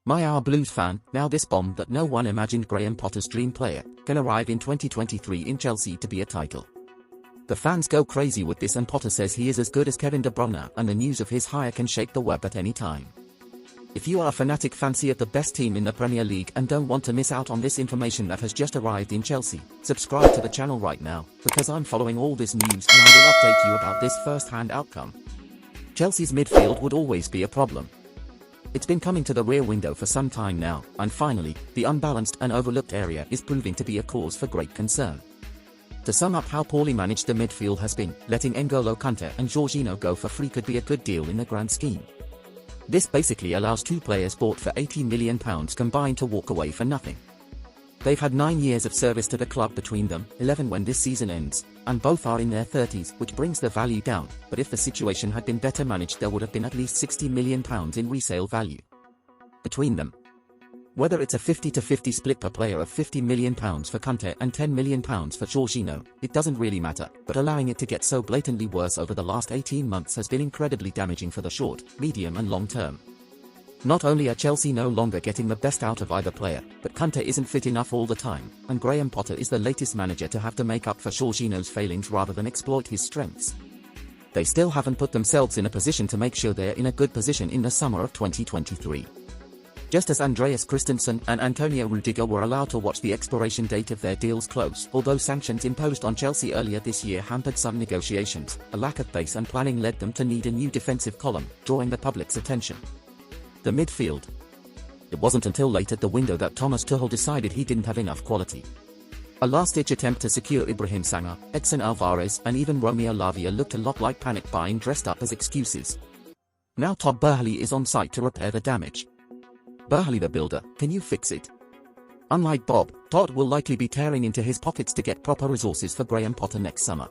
Our Blues fan, now this bomb that no one imagined Graham Potter's dream player, can arrive in 2023 in Chelsea to be a title. The fans go crazy with this and Potter says he is as good as Kevin De Bruyne and the news of his hire can shake the web at any time. If you are a fanatic fancy of the best team in the Premier League and don't want to miss out on this information that has just arrived in Chelsea, subscribe to the channel right now, because I'm following all this news and I will update you about this first-hand outcome. Chelsea's midfield would always be a problem. It's been coming to the rear window for some time now, and finally, the unbalanced and overlooked area is proving to be a cause for great concern. To sum up how poorly managed the midfield has been, letting N'Golo Kante and Jorginho go for free could be a good deal in the grand scheme. This basically allows two players bought for £80 million combined to walk away for nothing. They've had 9 years of service to the club between them, 11 when this season ends, and both are in their 30s, which brings the value down, but if the situation had been better managed there would have been at least £60 million in resale value between them. Whether it's a 50-50 split per player of £50 million for Kante and £10 million for Jorginho, it doesn't really matter, but allowing it to get so blatantly worse over the last 18 months has been incredibly damaging for the short, medium and long term. Not only are Chelsea no longer getting the best out of either player, but Kante isn't fit enough all the time, and Graham Potter is the latest manager to have to make up for Jorginho's failings rather than exploit his strengths. They still haven't put themselves in a position to make sure they're in a good position in the summer of 2023. Just as Andreas Christensen and Antonio Rudiger were allowed to watch the expiration date of their deals close, although sanctions imposed on Chelsea earlier this year hampered some negotiations, a lack of pace and planning led them to need a new defensive column, drawing the public's attention. The midfield. It wasn't until late at the window that Thomas Tuchel decided he didn't have enough quality. A last-ditch attempt to secure Ibrahim Sangha, Edson Alvarez and even Romeo Lavia looked a lot like panic buying dressed up as excuses. Now Todd Boehly is on site to repair the damage. Boehly the builder, can you fix it? Unlike Bob, Todd will likely be tearing into his pockets to get proper resources for Graham Potter next summer.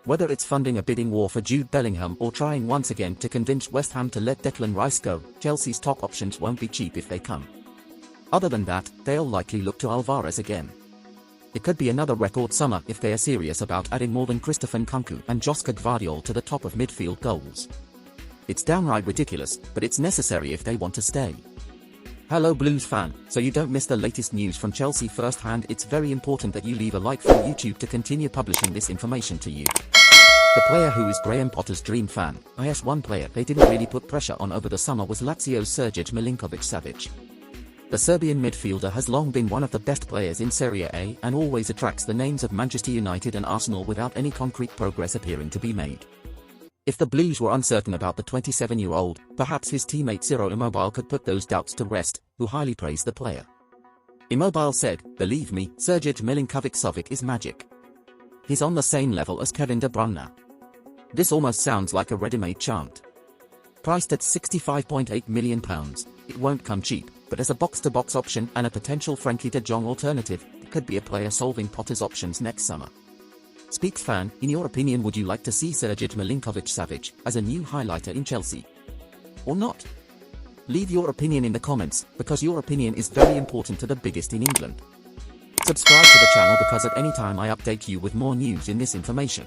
Whether it's funding a bidding war for Jude Bellingham or trying once again to convince West Ham to let Declan Rice go, Chelsea's top options won't be cheap if they come. Other than that, they'll likely look to Alvarez again. It could be another record summer if they are serious about adding more than Christopher Nkunku and Joska Gvardiol to the top of midfield goals. It's downright ridiculous, but it's necessary if they want to stay. Hello Blues fan, so you don't miss the latest news from Chelsea firsthand, it's very important that you leave a like from YouTube to continue publishing this information to you. The player who is Graham Potter's dream fan, one player they didn't really put pressure on over the summer was Lazio's Srđan Milinković-Savić. The Serbian midfielder has long been one of the best players in Serie A and always attracts the names of Manchester United and Arsenal without any concrete progress appearing to be made. If the Blues were uncertain about the 27-year-old, perhaps his teammate Ciro Immobile could put those doubts to rest, who highly praised the player. Immobile said, "Believe me, Srđan Milinković-Savić is magic. He's on the same level as Kevin De Bruyne." This almost sounds like a ready-made chant. Priced at £65.8 million, it won't come cheap, but as a box-to-box option and a potential Frenkie de Jong alternative, it could be a player solving Potter's options next summer. Speaks fan, in your opinion would you like to see Srđan Milinković-Savić as a new highlighter in Chelsea? Or not? Leave your opinion in the comments, because your opinion is very important to the biggest in England. Subscribe to the channel because at any time I update you with more news in this information.